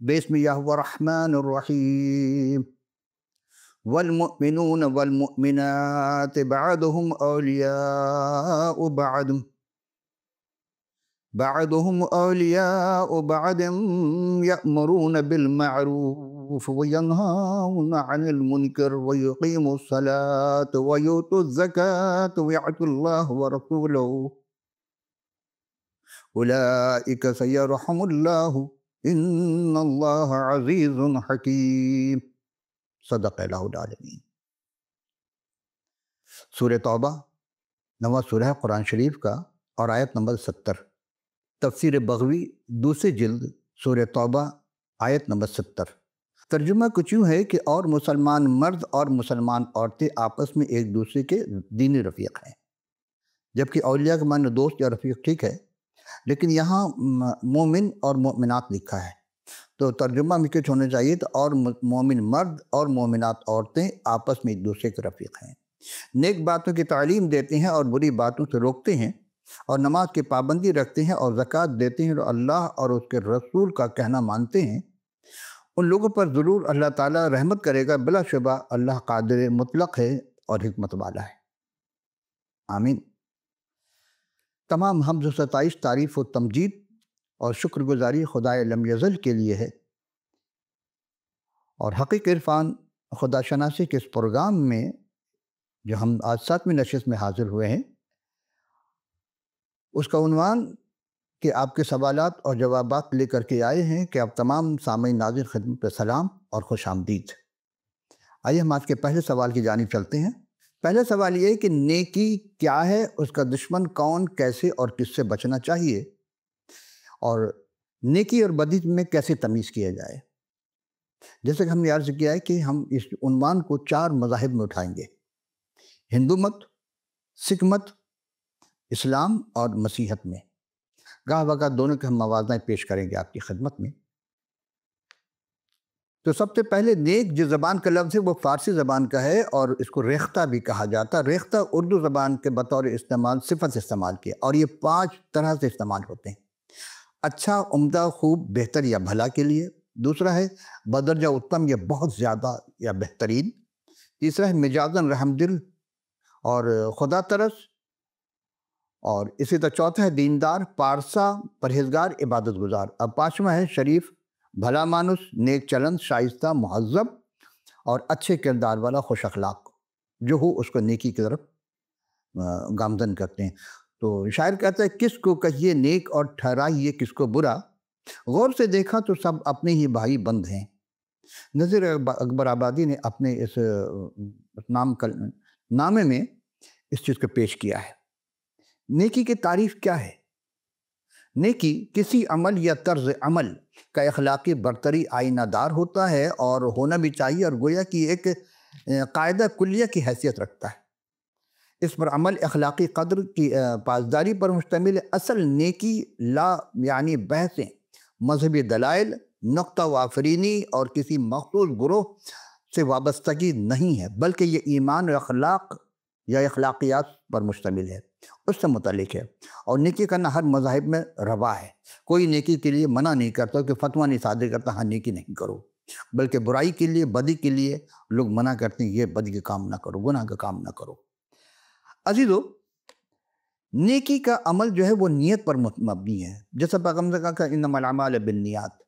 بسم اللہ الرحمن الرحیم والمؤمنون والمؤمنات بعضهم اولیاء بعض یأمرون بالمعروف وینہون عن المنکر ویقیموا الصلاة ویؤتوا الزکاة ویعطوا اللہ ورسولہ اولئک سیرحم اللہ ان اللہ عزیز حکیم۔ صدق اللہ العظیم۔ سورہ توبہ نواں سورہ قرآن شریف کا اور آیت نمبر 70۔ تفسیر بغوی دوسری جلد سورہ توبہ آیت نمبر 70۔ ترجمہ کچھ یوں ہے کہ اور مسلمان مرد اور مسلمان عورتیں آپس میں ایک دوسرے کے دینی رفیق ہیں، جبکہ اولیاء کے معنی دوست یا رفیق ٹھیک ہے، لیکن یہاں مومن اور مومنات لکھا ہے، تو ترجمہ مکٹ ہونا چاہیے تو اور مومن مرد اور مومنات عورتیں آپس میں ایک دوسرے کے رفیق ہیں، نیک باتوں کی تعلیم دیتے ہیں اور بری باتوں سے روکتے ہیں، اور نماز کی پابندی رکھتے ہیں اور زکوٰۃ دیتے ہیں اور اللہ اور اس کے رسول کا کہنا مانتے ہیں، ان لوگوں پر ضرور اللہ تعالیٰ رحمت کرے گا، بلا شبہ اللہ قادر مطلق ہے اور حکمت والا ہے۔ آمین۔ تمام حمد و ستائش، تعریف و تمجید اور شکر گزاری خدائے لم یزل کے لیے ہے، اور حقیق عرفان خدا شناسی کے اس پروگرام میں جو ہم آج 7ویں نشست میں حاضر ہوئے ہیں، اس کا عنوان کہ آپ کے سوالات اور جوابات لے کر کے آئے ہیں کہ آپ تمام سامعین ناظرین خدمت پہ سلام اور خوش آمدید۔ آئیے ہم آج کے پہلے سوال کی جانب چلتے ہیں۔ پہلا سوال یہ ہے کہ نیکی کیا ہے، اس کا دشمن کون، کیسے اور کس سے بچنا چاہیے، اور نیکی اور بدی میں کیسے تمیز کیا جائے۔ جیسے کہ ہم نے عرض کیا ہے کہ ہم اس عنوان کو 4 مذاہب میں اٹھائیں گے: ہندو مت، سکھ مت، اسلام اور مسیحت میں۔ گاہ بگاہ دونوں کے ہم موازنہ پیش کریں گے آپ کی خدمت میں۔ تو سب سے پہلے نیک جس زبان کا لفظ ہے وہ فارسی زبان کا ہے، اور اس کو ریختہ بھی کہا جاتا ہے۔ ریختہ اردو زبان کے بطور استعمال صفت استعمال کیا، اور یہ 5 طرح سے استعمال ہوتے ہیں: اچھا، عمدہ، خوب، بہتر یا بھلا کے لیے۔ دوسرا ہے بدرجہ اتم یا بہت زیادہ یا بہترین۔ تیسرا ہے مجازن رحم دل اور خدا ترس، اور اسی طرح چوتھا ہے دیندار، پارسا، پرہیزگار، عبادت گزار۔ اب 5واں ہے شریف، بھلا مانس، نیک چلن، شائستہ، مہذب اور اچھے کردار والا، خوش اخلاق، جو ہو اس کو نیکی کی طرف گامزن کرتے ہیں۔ تو شاعر کہتا ہے کس کو کہیے نیک اور ٹھہرائیے کس کو برا، غور سے دیکھا تو سب اپنے ہی بھائی بند ہیں۔ نذیر اکبر آبادی نے اپنے اس نامے میں اس چیز کو پیش کیا ہے۔ نیکی کی تعریف کیا ہے؟ نیکی کسی عمل یا طرز عمل کا اخلاقی برتری آئینہ دار ہوتا ہے، اور ہونا بھی چاہیے، اور گویا کہ ایک قاعدہ کلیہ کی حیثیت رکھتا ہے۔ اس پر عمل اخلاقی قدر کی پاسداری پر مشتمل ہے۔ اصل نیکی لا یعنی بحثیں، مذہبی دلائل، نقطہ و آفرینی اور کسی مخصوص گروہ سے وابستگی نہیں ہے، بلکہ یہ ایمان و اخلاق یا اخلاقیات پر مشتمل ہے، اس سے متعلق ہے۔ اور نیکی کرنا ہر مذاہب میں روا ہے، کوئی نیکی کے لیے منع نہیں کرتا کہ فتویٰ نہیں صادر کرتا ہاں نیکی نہیں کرو، بلکہ برائی کے لیے، بدی کے لیے لوگ منع کرتے ہیں، یہ بدی کا کام نہ کرو، گناہ کا کام نہ کرو۔ عزیزو، نیکی کا عمل جو ہے وہ نیت پر مبنی ہے، جیسا پیغمبر نے کہا انما الاعمال بالنیات،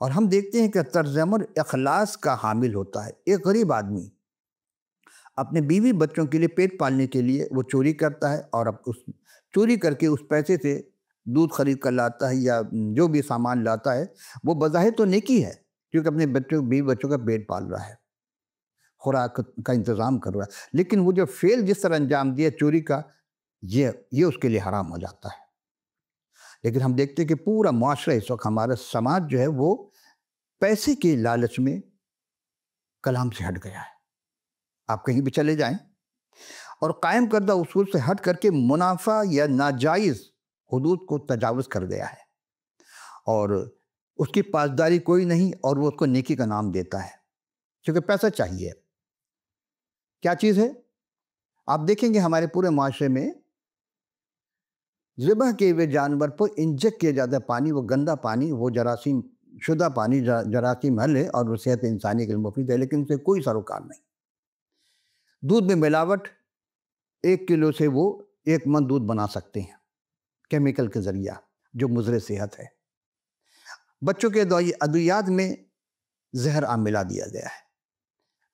اور ہم دیکھتے ہیں کہ طرز عمل اخلاص کا حامل ہوتا ہے۔ ایک غریب آدمی اپنے بیوی بچوں کے لیے پیٹ پالنے کے لیے وہ چوری کرتا ہے، اور اب اس چوری کر کے اس پیسے سے دودھ خرید کر لاتا ہے یا جو بھی سامان لاتا ہے، وہ بظاہر تو نیکی ہے کیونکہ اپنے بیوی بچوں کا پیٹ پال رہا ہے، خوراک کا انتظام کر رہا ہے، لیکن وہ جو فعل جس طرح انجام دیا چوری کا، یہ اس کے لیے حرام ہو جاتا ہے۔ لیکن ہم دیکھتے ہیں کہ پورا معاشرہ اس وقت، ہمارا سماج جو ہے وہ پیسے کے لالچ میں کلام سے ہٹ گیا ہے۔ آپ کہیں بھی چلے جائیں، اور قائم کردہ اصول سے ہٹ کر کے منافع یا ناجائز حدود کو تجاوز کر گیا ہے، اور اس کی پاسداری کوئی نہیں، اور وہ اس کو نیکی کا نام دیتا ہے کیونکہ پیسہ چاہیے۔ کیا چیز ہے؟ آپ دیکھیں گے ہمارے پورے معاشرے میں ذبح کیے ہوئے جانور پر انجیکٹ کیا جاتا ہے پانی، وہ گندا پانی، وہ جراثیم شدہ پانی جراثیم حل ہے اور وہ صحت انسانی کے لیے مفید ہے، لیکن اسے کوئی سروکار نہیں۔ دودھ میں ملاوٹ، 1 کلو سے وہ 1 من دودھ بنا سکتے ہیں کیمیکل کے ذریعہ، جو مضر صحت ہے۔ بچوں کے ادویات میں زہر عام ملا دیا گیا ہے۔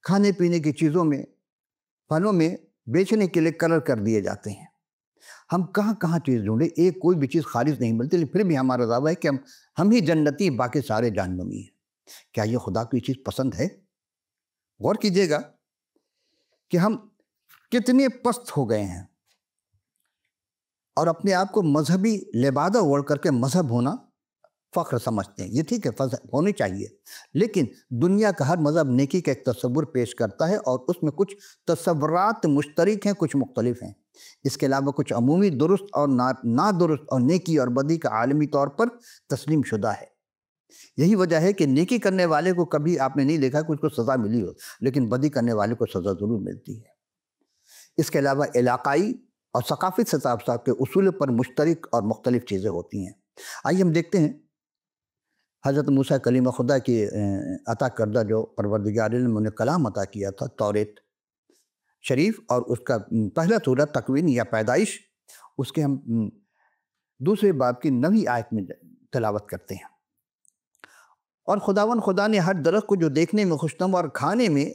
کھانے پینے کی چیزوں میں، پھلوں میں بیچنے کے لیے کلر کر دیے جاتے ہیں۔ ہم کہاں کہاں چیز ڈھونڈیں، ایک کوئی بھی چیز خالص نہیں ملتی، لیکن پھر بھی ہمارا دعویٰ ہے کہ ہم ہی جنتی، باقی سارے جہنمی ہیں۔ کیا یہ خدا کو یہ چیز پسند ہے؟ غور کیجئے گا کہ ہم کتنے پست ہو گئے ہیں، اور اپنے آپ کو مذہبی لبادہ اوڑھ کر کے مذہب ہونا فخر سمجھتے ہیں۔ یہ ٹھیک ہے، فخر ہونی چاہیے، لیکن دنیا کا ہر مذہب نیکی کا ایک تصور پیش کرتا ہے، اور اس میں کچھ تصورات مشترک ہیں، کچھ مختلف ہیں۔ اس کے علاوہ کچھ عمومی درست اور نادرست اور نیکی اور بدی کا عالمی طور پر تسلیم شدہ ہے۔ یہی وجہ ہے کہ نیکی کرنے والے کو کبھی آپ نے نہیں دیکھا کہ اس کو سزا ملی ہو، لیکن بدی کرنے والے کو سزا ضرور ملتی ہے۔ اس کے علاوہ علاقائی اور ثقافتی سطح کے اصول پر مشترک اور مختلف چیزیں ہوتی ہیں۔ آئیے ہم دیکھتے ہیں حضرت موسیٰ کلیم خدا کی عطا کردہ جو پروردگار عالم نے کلام عطا کیا تھا، توریت شریف، اور اس کا پہلا سورہ تکوین یا پیدائش، اس کے ہم دوسرے باب کی 9ویں آیت میں تلاوت کرتے ہیں۔ اور خداوند خدا نے ہر درخت کو جو دیکھنے میں خوشنما اور کھانے میں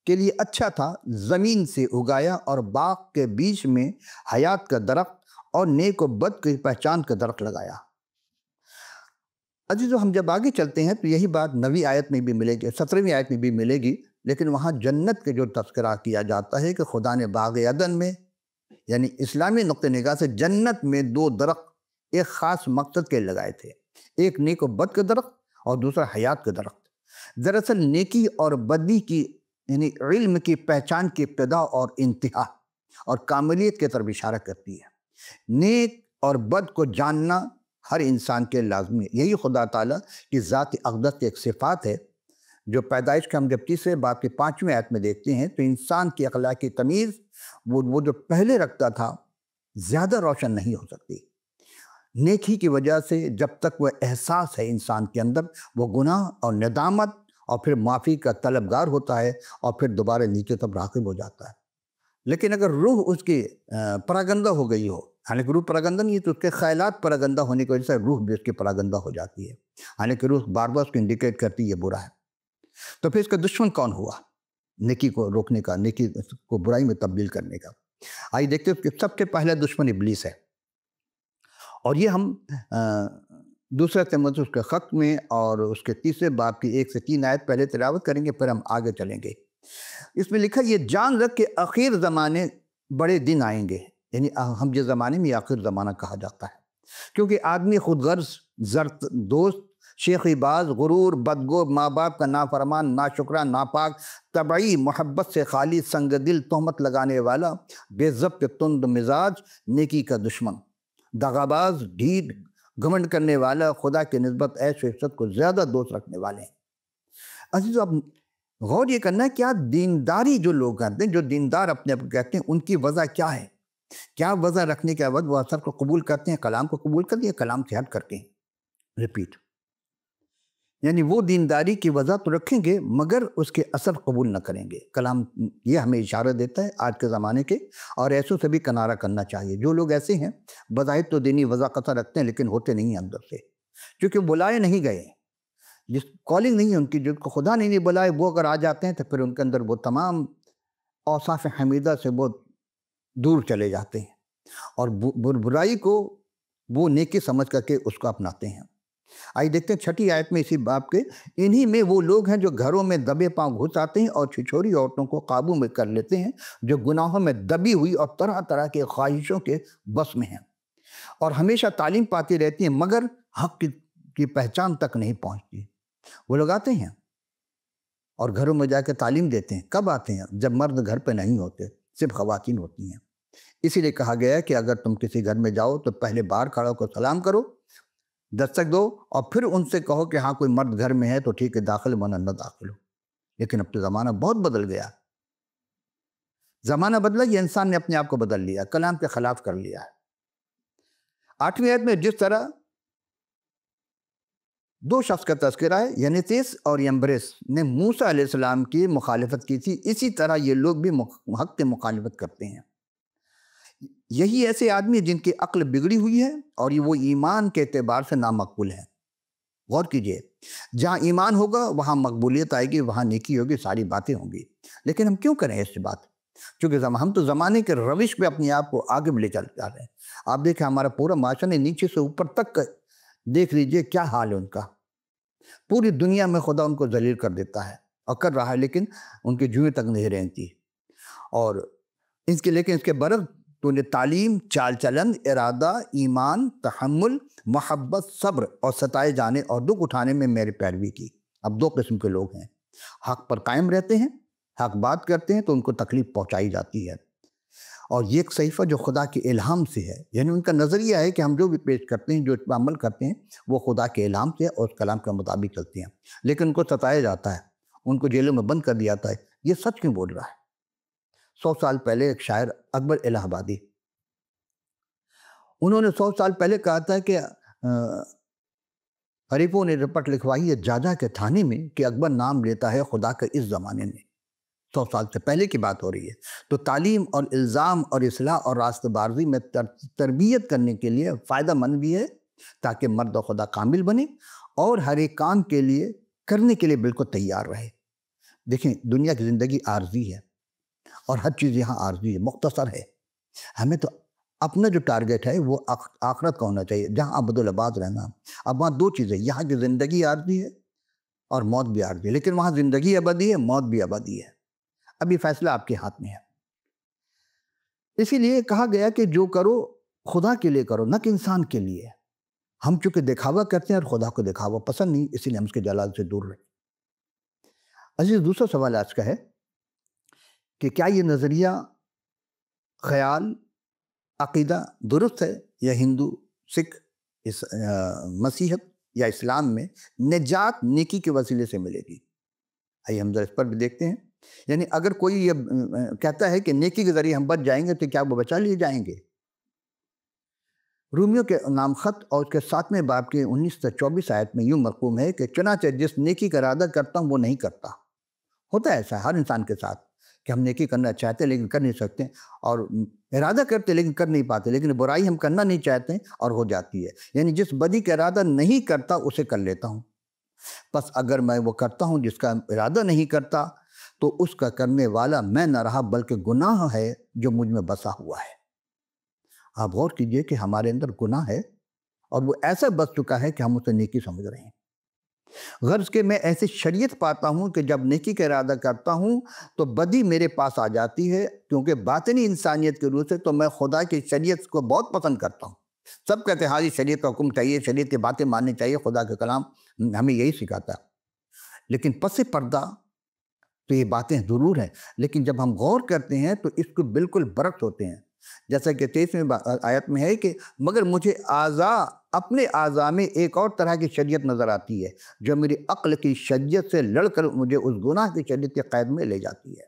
کے لیے اچھا تھا زمین سے اگایا، اور باغ کے بیچ میں حیات کا درخت اور نیک و بد کی پہچان کا درخت لگایا۔ عزیزو، ہم جب آگے چلتے ہیں تو یہی بات 9ویں آیت میں بھی ملے گی، 17ویں آیت میں بھی ملے گی، لیکن وہاں جنت کے جو تذکرہ کیا جاتا ہے کہ خدا نے باغ عدن میں، یعنی اسلامی نقطہ نگاہ سے جنت میں 2 درخت ایک خاص مقصد کے لگائے تھے، ایک نیک و بد کا درخت اور دوسرا حیات کا درخت۔ دراصل نیکی اور بدی کی، یعنی علم کی پہچان کی ابتدا اور انتہا اور کاملیت کی طرف اشارہ کرتی ہے۔ نیک اور بد کو جاننا ہر انسان کے لازمی ہے۔ یہی خدا تعالیٰ کی ذات اقدس کی ایک صفات ہے، جو پیدائش کا ہم جب تیسرے باب کی 5ویں آیت میں دیکھتے ہیں تو انسان کی اخلاقی تمیز وہ جو پہلے رکھتا تھا زیادہ روشن نہیں ہو سکتی۔ نیکی کی وجہ سے جب تک وہ احساس ہے انسان کے اندر، وہ گناہ اور ندامت اور پھر معافی کا طلبگار ہوتا ہے، اور پھر دوبارہ نیچے تب راغب ہو جاتا ہے۔ لیکن اگر روح اس کی پراگندہ ہو گئی ہو، حالانکہ روح پراگندہ نہیں ہے تو اس کے خیالات پراگندہ ہونے کی وجہ سے روح بھی اس کی پراگندہ ہو جاتی ہے، حالانکہ روح بار بار اس کو انڈیکیٹ کرتی ہے یہ برا ہے۔ تو پھر اس کا دشمن کون ہوا نیکی کو روکنے کا، نیکی کو برائی میں تبدیل کرنے کا؟ آئیے دیکھتے ہیں کہ سب سے پہلا دشمن ابلیس ہے، اور یہ ہم دوسرے تیموتھیوس کے خط میں اور اس کے تیسرے باب کی 1 سے 3 آیت پہلے تلاوت کریں گے، پھر ہم آگے چلیں گے۔ اس میں لکھا یہ جان رکھ کہ آخر زمانے بڑے دن آئیں گے، یعنی ہم جس زمانے میں آخر زمانہ کہا جاتا ہے، کیونکہ آدمی خود غرض، زرد دوست، شیخی باز، غرور، بدگو، ماں باپ کا نافرمان، ناشکرہ، ناپاک، طبعی، محبت سے خالی، سنگ دل، تہمت لگانے والا، بے ضبط، تند مزاج، نیکی کا دشمن، دغاباز، ڈھیٹ، گھمنڈ کرنے والا، خدا کی نسبت عیش و عشرت کو زیادہ دوست رکھنے والے ہیں۔ عزیزو، اب غور یہ کرنا ہے کیا دینداری جو لوگ کرتے ہیں، جو دیندار اپنے آپ کو کہتے ہیں، ان کی وجہ کیا ہے؟ کیا وجہ رکھنے کے بعد وہ اثر کو قبول کرتے ہیں، کلام کو قبول کرتے ہیں، کلام سے ہٹ کر کے؟ ریپیٹ، یعنی وہ دینداری کی وجہ تو رکھیں گے مگر اس کے اثر قبول نہ کریں گے۔ کلام یہ ہمیں اشارہ دیتا ہے آج کے زمانے کے، اور ایسوں سے بھی کنارہ کرنا چاہیے۔ جو لوگ ایسے ہیں بظاہر تو دینی وجہ قطع رکھتے ہیں لیکن ہوتے نہیں ہیں اندر سے، کیونکہ بلائے نہیں گئے، جس کالنگ نہیں ہے ان کی، جن کو خدا نہیں بلائے، وہ اگر آ جاتے ہیں تو پھر ان کے اندر وہ تمام اوصاف حمیدہ سے وہ دور چلے جاتے ہیں، اور برائی کو وہ نیکی سمجھ کر کے اس کو اپناتے ہیں۔ آئیے دیکھتے ہیں 6 آیت میں اسی باب کے، انہی میں وہ لوگ ہیں جو گھروں میں دبے پاؤں گھس آتے ہیں اور چھچوری عورتوں کو قابو میں کر لیتے ہیں، جو گناہوں میں دبی ہوئی اور طرح طرح کے خواہشوں کے بس میں ہیں، اور ہمیشہ تعلیم پاتی رہتی ہیں مگر حق کی پہچان تک نہیں پہنچتی۔ وہ لوگ آتے ہیں اور گھروں میں جا کے تعلیم دیتے ہیں، کب آتے ہیں؟ جب مرد گھر پہ نہیں ہوتے، صرف خواتین ہوتی ہیں۔ اسی لیے کہا گیا ہے کہ اگر تم کسی گھر میں جاؤ تو پہلے باہر کھڑا ہو کر سلام کرو، دستک دو، اور پھر ان سے کہو کہ ہاں کوئی مرد گھر میں ہے تو ٹھیک ہے داخل، ورنہ نہ داخل ہو۔ لیکن اب تو زمانہ بہت بدل گیا، زمانہ بدلا، یہ انسان نے اپنے آپ کو بدل لیا، کلام کے خلاف کر لیا ہے۔ 8ویں آیت میں جس طرح دو شخص کا تذکرہ ہے، ینیتیس اور یمبریس نے موسیٰ علیہ السلام کی مخالفت کی تھی، اسی طرح یہ لوگ بھی حق کی مخالفت کرتے ہیں۔ یہی ایسے آدمی جن کی عقل بگڑی ہوئی ہے اور وہ ایمان کے اعتبار سے نامقبول ہیں۔ غور کیجئے، جہاں ایمان ہوگا وہاں مقبولیت آئے گی، وہاں نیکی ہوگی، ساری باتیں ہوں گی۔ لیکن ہم کیوں کریں ایسی بات؟ کیونکہ ہم تو زمانے کے روش پہ اپنے آپ کو آگے لے چل جا رہے ہیں۔ آپ دیکھیں ہمارا پورا معاشرہ نیچے سے اوپر تک دیکھ لیجئے کیا حال ہے ان کا۔ پوری دنیا میں خدا ان کو ذلیل کر دیتا ہے اور کر رہا ہے، لیکن ان کی جوئیں تک نہیں رہتی۔ اور لیکن اس کے برعکس تو نے تعلیم، چال چلن، ارادہ، ایمان، تحمل، محبت، صبر اور ستائے جانے اور دکھ اٹھانے میں میری پیروی کی۔ اب دو قسم کے لوگ ہیں، حق پر قائم رہتے ہیں، حق بات کرتے ہیں تو ان کو تکلیف پہنچائی جاتی ہے، اور یہ ایک صحیفہ جو خدا کے الہام سے ہے، یعنی ان کا نظریہ ہے کہ ہم جو بھی پیش کرتے ہیں، جو اس پر عمل کرتے ہیں، وہ خدا کے الہام سے اور اس کلام کے مطابق چلتے ہیں، لیکن ان کو ستایا جاتا ہے، ان کو جیلوں میں بند کر دیا جاتا ہے۔ یہ سچ کیوں بول رہا ہے؟ 100 سال پہلے ایک شاعر اکبر الہ آبادی، انہوں نے 100 سال پہلے کہا تھا کہ حریفوں نے رپٹ لکھوائی ہے جاجا کے تھانے میں کہ اکبر نام لیتا ہے خدا کا اس زمانے میں۔ 100 سال سے پہلے کی بات ہو رہی ہے۔ تو تعلیم اور الزام اور اصلاح اور راست بازی میں تربیت کرنے کے لیے فائدہ مند بھی ہے، تاکہ مرد و خدا کامل بنے اور ہر ایک کام کے لیے کرنے کے لیے بالکل تیار رہے۔ دیکھیں دنیا کی زندگی عارضی ہے اور ہر چیز یہاں عارضی ہے، مختصر ہے۔ ہمیں تو اپنا جو ٹارگٹ ہے وہ آخرت کا ہونا چاہیے، جہاں ابدالآباد رہنا۔ اب وہاں دو چیزیں، یہاں کی زندگی عارضی ہے اور موت بھی عارضی ہے، لیکن وہاں زندگی ابدی ہے، موت بھی ابدی ہے۔ اب یہ فیصلہ آپ کے ہاتھ میں ہے۔ اسی لیے کہا گیا کہ جو کرو خدا کے لیے کرو، نہ کہ انسان کے لیے۔ ہم چونکہ دکھاوا کرتے ہیں اور خدا کو دکھاوا پسند نہیں، اسی لیے ہم اس کے جلال سے دور رہے۔ عزیز، دوسرا سوال آج کا ہے کہ کیا یہ نظریہ، خیال، عقیدہ درست ہے، یا ہندو، سکھ، مسیحیت یا اسلام میں نجات نیکی کے وسیلے سے ملے گی؟ آئیے ہم ذرا اس پر بھی دیکھتے ہیں۔ یعنی اگر کوئی یہ کہتا ہے کہ نیکی کے ذریعے ہم بچ جائیں گے تو کیا وہ بچا لیے جائیں گے؟ رومیو کے نام خط اور اس کے 7ویں باب کے 19 سے 24 آیت میں یوں مرقوم ہے کہ چنانچہ جس نیکی کا ارادہ کرتا ہوں وہ نہیں کرتا۔ ہوتا ہے ایسا ہر انسان کے ساتھ کہ ہم نیکی کرنا چاہتے ہیں لیکن کر نہیں سکتے، اور ارادہ کرتے لیکن کر نہیں پاتے، لیکن برائی ہم کرنا نہیں چاہتے ہیں اور ہو جاتی ہے۔ یعنی جس بدی کا ارادہ نہیں کرتا اسے کر لیتا ہوں۔ بس اگر میں وہ کرتا ہوں جس کا ارادہ نہیں کرتا تو اس کا کرنے والا میں نہ رہا بلکہ گناہ ہے جو مجھ میں بسا ہوا ہے۔ آپ غور کیجئے کہ ہمارے اندر گناہ ہے اور وہ ایسا بس چکا ہے کہ ہم اسے نیکی سمجھ رہے ہیں۔ غرض کہ میں ایسی شریعت پاتا ہوں کہ جب نیکی کا ارادہ کرتا ہوں تو بدی میرے پاس آ جاتی ہے، کیونکہ باطنی انسانیت کے روح سے تو میں خدا کی شریعت کو بہت پسند کرتا ہوں۔ سب کہتے ہیں ہاں شریعت کا حکم چاہیے، شریعت کی باتیں ماننی چاہیے، خدا کا کلام ہمیں یہی سکھاتا ہے۔ لیکن پس پردہ تو یہ باتیں ضرور ہیں، لیکن جب ہم غور کرتے ہیں تو اس کو بالکل برعکس ہوتے ہیں۔ جیسا کہ 23ویں آیت میں ہے کہ مگر مجھے اپنے اعضاء میں ایک اور طرح کی شریعت نظر آتی ہے جو میری عقل کی شریعت سے لڑ کر مجھے اس گناہ کی شریعت کے قید میں لے جاتی ہے۔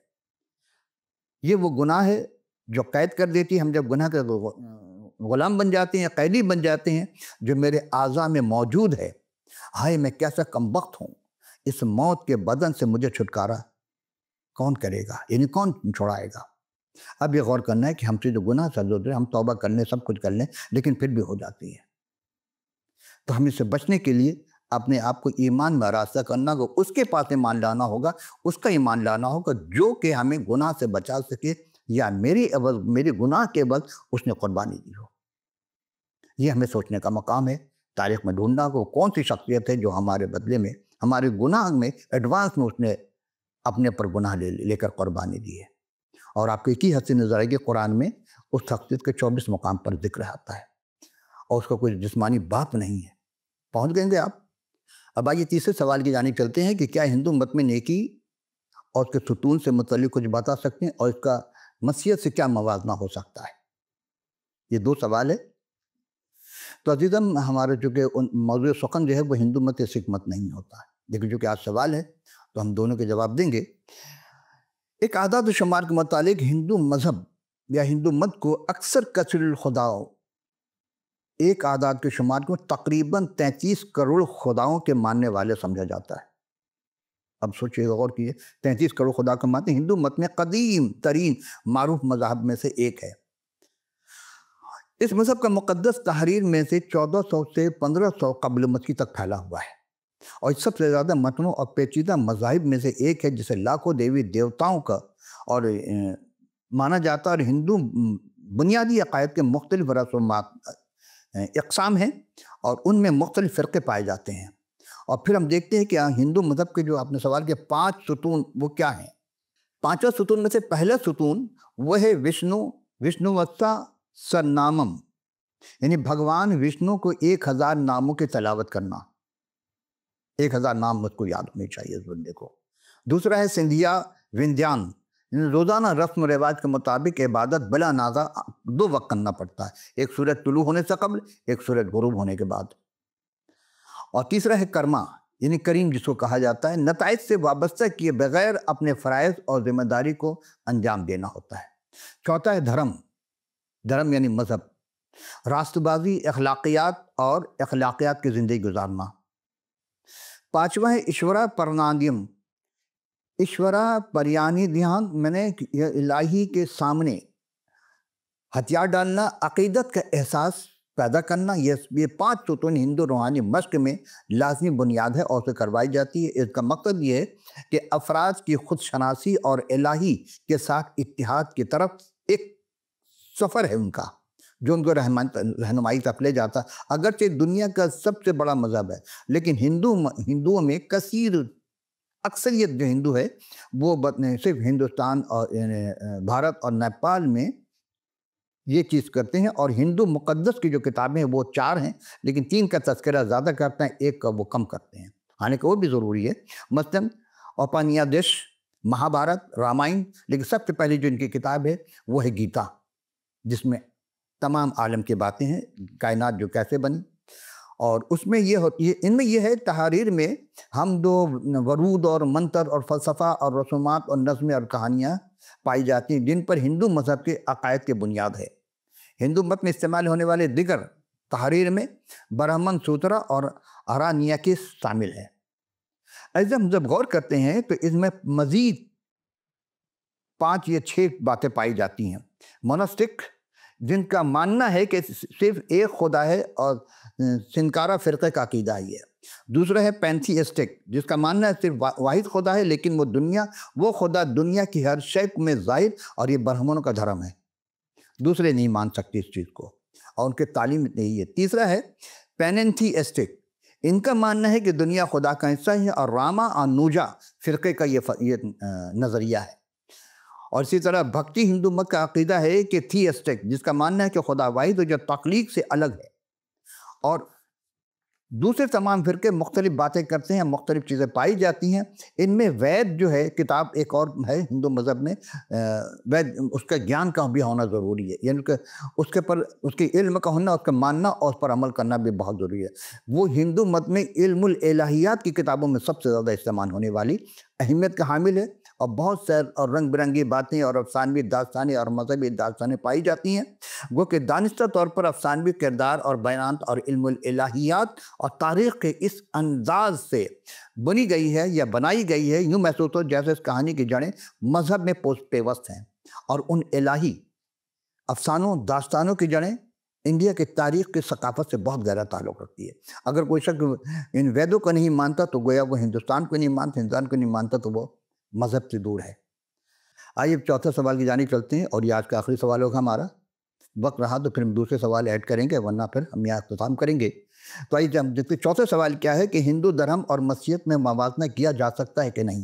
یہ وہ گناہ ہے جو قید کر دیتی ہے، ہم جب گناہ کے غلام بن جاتے ہیں، قیدی بن جاتے ہیں، جو میرے اعضاء میں موجود ہے۔ ہائے میں کیسا کمبخت ہوں، اس موت کے بدن سے مجھے چھٹکارا کون کرے گا، یعنی کون چھڑائے گا؟ اب یہ غور کرنا ہے کہ ہم سے جو گناہ سرزد ہوتے ہیں، ہم توبہ کر لیں، سب کچھ کر لیں، لیکن پھر بھی ہو جاتی ہے۔ تو ہم اس سے بچنے کے لیے اپنے آپ کو ایمان میں آراستہ کرنا ہوگا، اس کے پاس ایمان لانا ہوگا، اس کا ایمان لانا ہوگا جو کہ ہمیں گناہ سے بچا سکے، یا میری گناہ کے عوض اس نے قربانی دی ہو۔ یہ ہمیں سوچنے کا مقام ہے، تاریخ میں ڈھونڈنا ہوگا کون سی شخصیت ہے جو ہمارے بدلے میں، ہمارے گناہ میں ایڈوانس میں اس نے اپنے پر گناہ لے کر قربانی دی ہے۔ اور آپ کو ایک ہی حد سے نظر آئے گی، قرآن میں اس شخصیت کے 24 مقام پر ذکر آتا ہے، اور اس کا کوئی جسمانی باپ نہیں ہے۔ پہنچ گئیں گے آپ؟ اب آئیے تیسرے سوال کی جانب چلتے ہیں کہ کیا ہندو مت میں نیکی اور اس کے ستون سے متعلق کچھ بتا سکتے ہیں، اور اس کا مسیحیت سے کیا موازنہ ہو سکتا ہے؟ یہ دو سوال ہے۔ تو عزیزم، ہمارے چونکہ موضوع سخن جو ہے وہ ہندو مت یا سکھ مت نہیں ہوتا ہے، لیکن چونکہ آج سوال ہے تو ہم دونوں کے جواب دیں گے۔ ایک اعداد و شمار کے مطابق ہندو مذہب یا ہندو مت کو اکثر کثیر الخداؤں ایک اعداد کے شمار کو تقریباً 33 کروڑ خداؤں کے ماننے والے سمجھا جاتا ہے۔ اب سوچئے، غور کیے، 33 کروڑ خدا کو مانتے ہیں۔ ہندو مت میں قدیم ترین معروف مذاہب میں سے ایک ہے۔ اس مذہب کا مقدس تحریر میں سے 1400 سے 1500 قبل مسیح تک پھیلا ہوا ہے، اور سب سے زیادہ متنوع اور پیچیدہ مذاہب میں سے ایک ہے، جسے لاکھوں دیوی دیوتاؤں کا اور مانا جاتا ہے۔ اور ہندو بنیادی عقائد کے مختلف رسومات اقسام ہیں، اور ان میں مختلف فرقے پائے جاتے ہیں۔ اور پھر ہم دیکھتے ہیں کہ ہندو مذہب کے جو آپ نے سوال کیا 5 ستون وہ کیا ہیں۔ 5 ستون میں سے پہلا ستون وہ ہے وشنو وسا سرنامم، یعنی بھگوان وشنو کو 1000 ناموں کی تلاوت کرنا۔ 1000 نام مجھ کو یاد ہونے چاہیے اس بندے کو۔ دوسرا ہے سندھیا وندھیان، روزانہ رسم و رواج کے مطابق عبادت بلا نازع 2 وقت کرنا پڑتا ہے، ایک سورج طلوع ہونے سے قبل، ایک سورج غروب ہونے کے بعد۔ اور تیسرا ہے کرما، یعنی کریم جس کو کہا جاتا ہے، نتائج سے وابستہ کیے بغیر اپنے فرائض اور ذمہ داری کو انجام دینا ہوتا ہے۔ چوتھا ہے دھرم یعنی مذہب، راست بازی، اخلاقیات اور اخلاقیات کی زندگی گزارنا۔ پانچواں ہے ایشورا پرنادیم، ایشورا پریانی دھیان، میں نے الہی کے سامنے ہتھیار ڈالنا، عقیدت کا احساس پیدا کرنا۔ یہ 5 ستون ہندو روحانی مشق میں لازمی بنیاد ہے اور اسے کروائی جاتی ہے۔ اس کا مقصد یہ ہے کہ افراد کی خود شناسی اور الہی کے ساتھ اتحاد کی طرف ایک سفر ہے ان کا، جو ان کو رہنمائی تک لے جاتا ہے۔ اگرچہ دنیا کا سب سے بڑا مذہب ہے، لیکن ہندوؤں میں اکثریت جو ہندو ہے وہ صرف ہندوستان اور بھارت اور نیپال میں یہ چیز کرتے ہیں۔ اور ہندو مقدس کی جو کتابیں ہیں وہ 4 ہیں، لیکن 3 کا تذکرہ زیادہ کرتے ہیں، 1 کا وہ کم کرتے ہیں، حالانکہ وہ بھی ضروری ہے۔ مثلاً اپنیادش، مہا بھارت، رامائن، لیکن سب سے پہلی جو ان کی کتاب ہے وہ ہے گیتا، جس میں تمام عالم کی باتیں ہیں، کائنات جو کیسے بنی۔ اور اس میں ان میں یہ ہے، تحاریر میں حمد و ورود اور منتر اور فلسفہ اور رسومات اور نظمیں اور کہانیاں پائی جاتی ہیں، جن پر ہندو مذہب کے عقائد کی بنیاد ہے۔ ہندو مت میں استعمال ہونے والے دیگر تحاریر میں برہمن سوترا اور ارانیاکس شامل ہے۔ ایسے ہم جب غور کرتے ہیں تو اس میں مزید 5 یا 6 باتیں پائی جاتی ہیں۔ مونسٹک، جن کا ماننا ہے کہ صرف ایک خدا ہے اور سنکارا فرقے کا عقیدہ ہی ہے۔ دوسرا ہے پینتھیسٹک، جس کا ماننا ہے صرف واحد خدا ہے، لیکن وہ خدا دنیا کی ہر شے میں ظاہر، اور یہ برہمنوں کا دھرم ہے، دوسرے نہیں مان سکتے اس چیز کو، اور ان کے تعلیم نہیں ہے۔ تیسرا ہے پینتھیسٹک، ان کا ماننا ہے کہ دنیا خدا کا حصہ ہے، اور راما اور نوجا فرقے کا یہ نظریہ ہے۔ اور اسی طرح بھکتی ہندو مت کا عقیدہ ہے کہ تھیسٹک، جس کا ماننا ہے کہ خدا واحد ہے جو تخلیق سے الگ ہے، اور دوسرے تمام فرقے مختلف باتیں کرتے ہیں، مختلف چیزیں پائی جاتی ہیں۔ ان میں وید جو ہے کتاب ایک اور ہے ہندو مذہب میں، وید، اس کا گیان کا بھی ہونا ضروری ہے، یعنی کہ اس کے علم کا ہونا، اس کا ماننا اور اس پر عمل کرنا بھی بہت ضروری ہے۔ وہ ہندو مت میں علم الالہیات کی کتابوں میں سب سے زیادہ استعمال ہونے والی اہمیت کا حامل ہے، اور بہت سے اور رنگ برنگی باتیں اور افسانوی داستانیں اور مذہبی داستانیں پائی جاتی ہیں، وہ کہ دانستہ طور پر افسانوی کردار اور بیانات اور علم الالہیات اور تاریخ کے اس انداز سے بنی گئی ہے یا بنائی گئی ہے، یوں محسوس ہو جیسے اس کہانی کی جڑیں مذہب میں پیوست ہیں، اور ان الہی افسانوں داستانوں کی جڑیں انڈیا کی تاریخ کی ثقافت سے بہت گہرا تعلق رکھتی ہے۔ اگر کوئی شخص ان ویدوں کو نہیں مانتا تو گویا وہ ہندوستان کو نہیں مانتا، ہندوستان کو نہیں مانتا تو وہ مذہب سے دور ہے۔ آئیے چوتھے سوال کی جانب چلتے ہیں، اور یہ آج کا آخری سوال ہوگا ہمارا۔ وقت رہا تو پھر ہم دوسرے سوال ایڈ کریں گے، ورنہ پھر ہم یہاں اختتام کریں گے۔ تو آئیے ہم دیکھتے ہیں چوتھے سوال کیا ہے کہ ہندو دھرم اور مسیحیت میں موازنہ کیا جا سکتا ہے کہ نہیں؟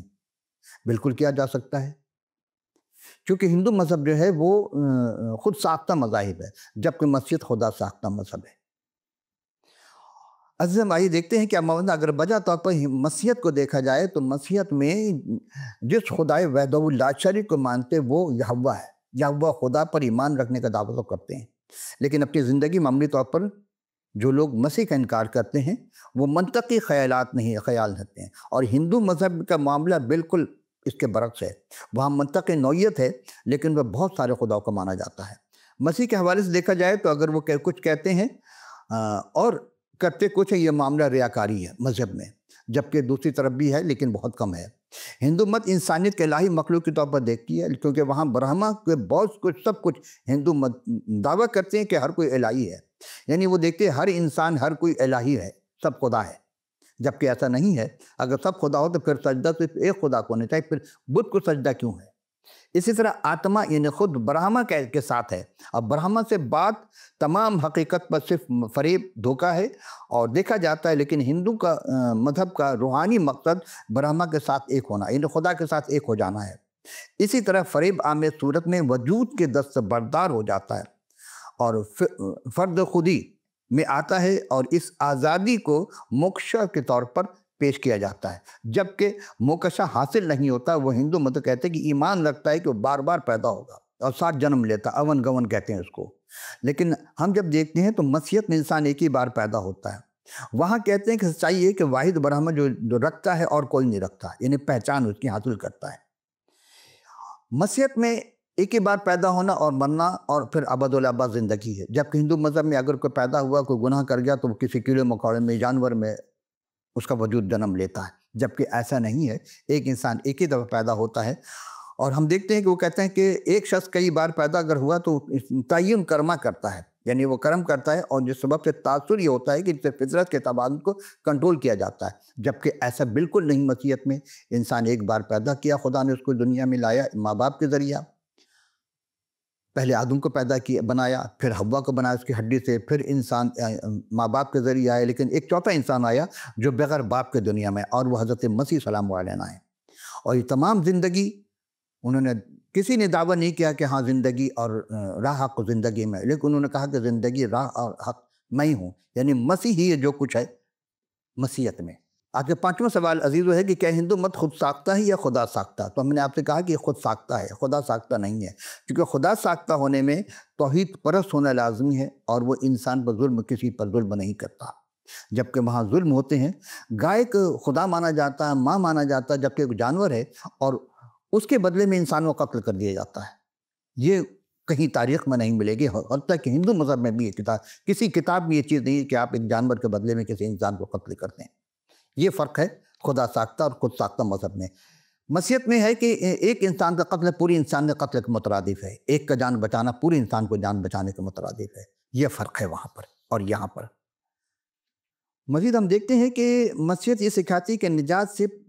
بالکل کیا جا سکتا ہے، کیونکہ ہندو مذہب جو ہے وہ خود ساختہ مذاہب ہے، جبکہ مسیحیت خدا ساختہ مذہب ہے۔ عزیز ہم آئیے دیکھتے ہیں کہ اگر بجا طور پر مسیحیت کو دیکھا جائے تو مسیحیت میں جس خدائے وحدہ لا شریک کو مانتے وہ یہوہ ہے، یہوہ خدا پر ایمان رکھنے کا دعویٰ تو کرتے ہیں، لیکن اپنی زندگی میں عملی طور پر جو لوگ مسیح کا انکار کرتے ہیں وہ منطقی خیال رکھتے ہیں، اور ہندو مذہب کا معاملہ بالکل اس کے برعکس ہے۔ وہاں منطقی نوعیت ہے، لیکن وہ بہت سارے خداؤں کو مانا جاتا ہے۔ مسیح کے حوالے سے دیکھا جائے تو اگر وہ کچھ کہتے ہیں اور کرتے کچھ ہے، یہ معاملہ ریاکاری ہے مذہب میں، جبکہ دوسری طرف بھی ہے لیکن بہت کم ہے۔ ہندو مت انسانیت کے الہی مخلوق کے طور پر دیکھتی ہے، کیونکہ وہاں برہما کے بہت کچھ سب کچھ ہندو مت دعویٰ کرتے ہیں کہ ہر کوئی الہی ہے، یعنی وہ دیکھتے ہیں ہر انسان ہر کوئی الہی ہے، سب خدا ہے، جبکہ ایسا نہیں ہے۔ اگر سب خدا ہو تو پھر سجدہ صرف ایک خدا کو ہونا چاہیے، پھر بدھ کو سجدہ کیوں ہے؟ اسی طرح آتما یعنی خود برہما کے ساتھ ہے، اور برہما سے بات تمام حقیقت پر صرف فریب دھوکہ ہے اور دیکھا جاتا ہے، لیکن ہندو کا مذہب کا روحانی مقصد برہما کے ساتھ ایک ہونا، یعنی خدا کے ساتھ ایک ہو جانا ہے۔ اسی طرح فریب آمیز صورت میں وجود کے دست سے بردار ہو جاتا ہے اور فرد خودی میں آتا ہے، اور اس آزادی کو موکشا کے طور پر پیش کیا جاتا ہے، جبکہ موکشا حاصل نہیں ہوتا۔ وہ ہندو مت کہتے ہیں کہ ایمان رکھتا ہے کہ وہ بار بار پیدا ہوگا اور 7 جنم لیتا، اون گون کہتے ہیں اس کو، لیکن ہم جب دیکھتے ہیں تو مسیحیت میں انسان ایک ہی بار پیدا ہوتا ہے۔ وہاں کہتے ہیں کہ سچائی ہے کہ واحد برہما جو رکھتا ہے اور کوئی نہیں رکھتا، یعنی پہچان اس کی حاصل کرتا ہے۔ مسیحیت میں ایک ہی بار پیدا ہونا اور مرنا اور پھر ابدالآباد زندگی ہے، جبکہ ہندو مذہب میں اگر کوئی پیدا ہوا، کوئی گناہ کر گیا تو وہ کسی کیڑے مکوڑے میں، جانور میں اس کا وجود جنم لیتا ہے، جبکہ ایسا نہیں ہے۔ ایک انسان ایک ہی دفعہ پیدا ہوتا ہے، اور ہم دیکھتے ہیں کہ وہ کہتے ہیں کہ ایک شخص کئی بار پیدا اگر ہوا تو تعین کرما کرتا ہے، یعنی وہ کرم کرتا ہے، اور جس سبب سے تاثر یہ ہوتا ہے کہ جس سے فطرت کے تبادل کو کنٹرول کیا جاتا ہے، جبکہ ایسا بالکل نہیں۔ مسیحیت میں انسان ایک بار پیدا کیا، خدا نے اس کو دنیا میں لایا ماں باپ کے ذریعہ، پہلے آدم کو پیدا کیا، بنایا، پھر حوا کو بنایا اس کی ہڈی سے، پھر انسان ماں باپ کے ذریعے آیا، لیکن ایک چوتھا انسان آیا جو بغیر باپ کے دنیا میں، اور وہ حضرت مسیح سلام علیہ ہے۔ اور یہ تمام زندگی انہوں نے، کسی نے دعویٰ نہیں کیا کہ ہاں زندگی اور راہ حق زندگی میں، لیکن انہوں نے کہا کہ زندگی راہ اور حق میں ہی ہوں، یعنی مسیح ہی جو کچھ ہے مسیحیت میں۔ آج کے 5واں سوال عزیز وہ ہے کہ کیا ہندو مت خود ساختہ ہے یا خدا ساختہ؟ تو ہم نے آپ سے کہا کہ یہ خود ساختہ ہے، خدا ساختہ نہیں ہے، کیونکہ خدا ساختہ ہونے میں توحید پرست ہونا لازمی ہے، اور وہ انسان پر ظلم، کسی پر ظلم نہیں کرتا، جبکہ وہاں ظلم ہوتے ہیں۔ گائے کو خدا مانا جاتا ہے، ماں مانا جاتا ہے، جبکہ ایک جانور ہے، اور اس کے بدلے میں انسان کو قتل کر دیا جاتا ہے۔ یہ کہیں تاریخ میں نہیں ملے گی، حتیٰ کہ ہندو مذہب میں بھی یہ کسی کتاب میں یہ چیز نہیں ہے کہ آپ ایک جانور کے بدلے میں کسی انسان کو قتل کرتے ہیں۔ یہ فرق ہے خدا ساختہ اور خود ساختہ مذہب میں۔ مسیحیت میں ہے کہ ایک انسان کا قتل پوری انسان کے قتل کے مترادف ہے، ایک کا جان بچانا پوری انسان کو جان بچانے کے مترادف ہے۔ یہ فرق ہے وہاں پر اور یہاں پر۔ مزید ہم دیکھتے ہیں کہ مسیحیت یہ سکھاتی ہے کہ نجات صرف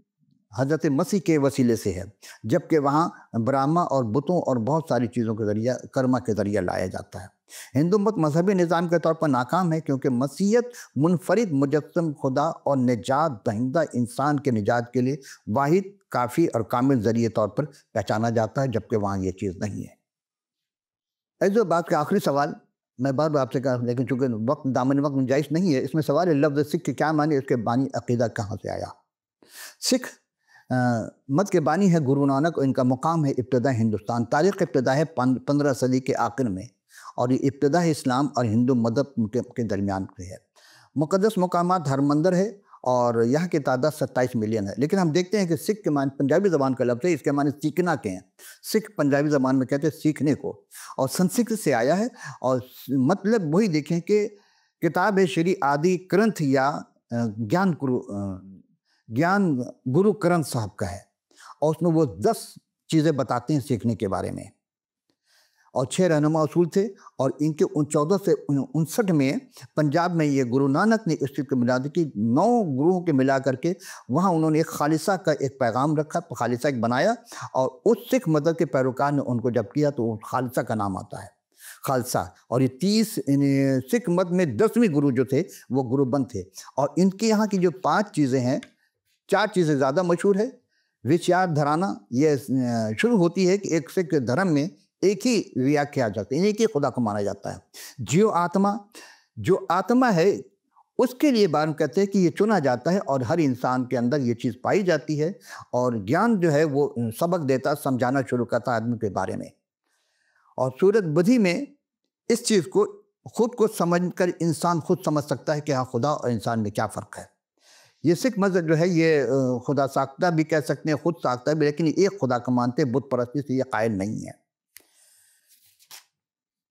حضرت مسیح کے وسیلے سے ہے، جبکہ وہاں برہما اور بتوں اور بہت ساری چیزوں کے ذریعہ، کرما کے ذریعہ لایا جاتا ہے۔ ہندو مت مذہبی نظام کے طور پر ناکام ہے، کیونکہ مسیحیت منفرد مجسم خدا اور نجات دہندہ انسان کے نجات کے لیے واحد، کافی اور کامل ذریعے طور پر پہچانا جاتا ہے، جبکہ وہاں یہ چیز نہیں ہے۔ ایسے بات کا آخری سوال میں بار بار آپ سے کہا، لیکن چونکہ وقت دامن وقت گنجائش نہیں ہے، اس میں سوال ہے لفظ سکھ کے کیا معنی، اس کے بانی عقیدہ کہاں سے آیا؟ سکھ مت کے بانی ہے گرو نانک، اور ان کا مقام ہے ابتدا ہندوستان۔ تاریخ ابتدا ہے 15 صدی کے آخر میں، اور یہ ابتدا اسلام اور ہندو مذہب کے درمیان سے ہے۔ مقدس مقامات ہر مندر ہے، اور یہاں کی تعداد 27 ملین ہے، لیکن ہم دیکھتے ہیں کہ سکھ کے معنی پنجابی زبان کا لفظ ہے، اس کے معنی سیکھنا کے ہیں۔ سکھ پنجابی زبان میں کہتے ہیں سیکھنے کو، اور سنسکرت سے آیا ہے، اور مطلب وہی دیکھیں کہ کتاب شری آدی گرنتھ یا گیان گرو گرنتھ صاحب کا ہے، اور اس میں وہ 10 چیزیں بتاتے ہیں سیکھنے کے بارے میں، اور 6 رہنما اصول تھے، اور ان کے 14 سے 59 میں پنجاب میں یہ گرو نانک نے اس چیز کو ملا دی کہ 9 گروہوں کے ملا کر کے وہاں انہوں نے ایک خالصہ کا ایک پیغام رکھا، خالصہ ایک بنایا، اور اس سکھ مذہب کے پیروکار نے ان کو جب کیا تو خالصہ کا نام آتا ہے، خالصہ۔ اور یہ 30 سکھ مت میں 10ویں گرو جو تھے وہ گرو بند تھے، اور ان کے یہاں کی جو 5 چیزیں ہیں، 4 چیزیں زیادہ مشہور ہے۔ وچار دھرانا، یہ شروع ہوتی ہے کہ ایک سکھ دھرم میں ایک ہی ریا کیا جاتا ہے، ایک ہی خدا کو مانا جاتا ہے۔ جیو آتما، جو آتما ہے اس کے لیے بارم کہتے ہیں کہ یہ چنا جاتا ہے، اور ہر انسان کے اندر یہ چیز پائی جاتی ہے، اور گیان جو ہے وہ سبق دیتا، سمجھانا شروع کرتا آدمی کے بارے میں۔ اور سورت بدھی میں اس چیز کو خود کو سمجھ کر انسان خود سمجھ سکتا ہے کہ ہاں خدا اور انسان میں کیا فرق ہے۔ یہ سکھ مذہب جو ہے یہ خدا ساختہ بھی کہہ سکتے ہیں، خود ساختہ بھی، لیکن ایک خدا کو مانتے، بت پرستی سے یہ قائل نہیں ہے۔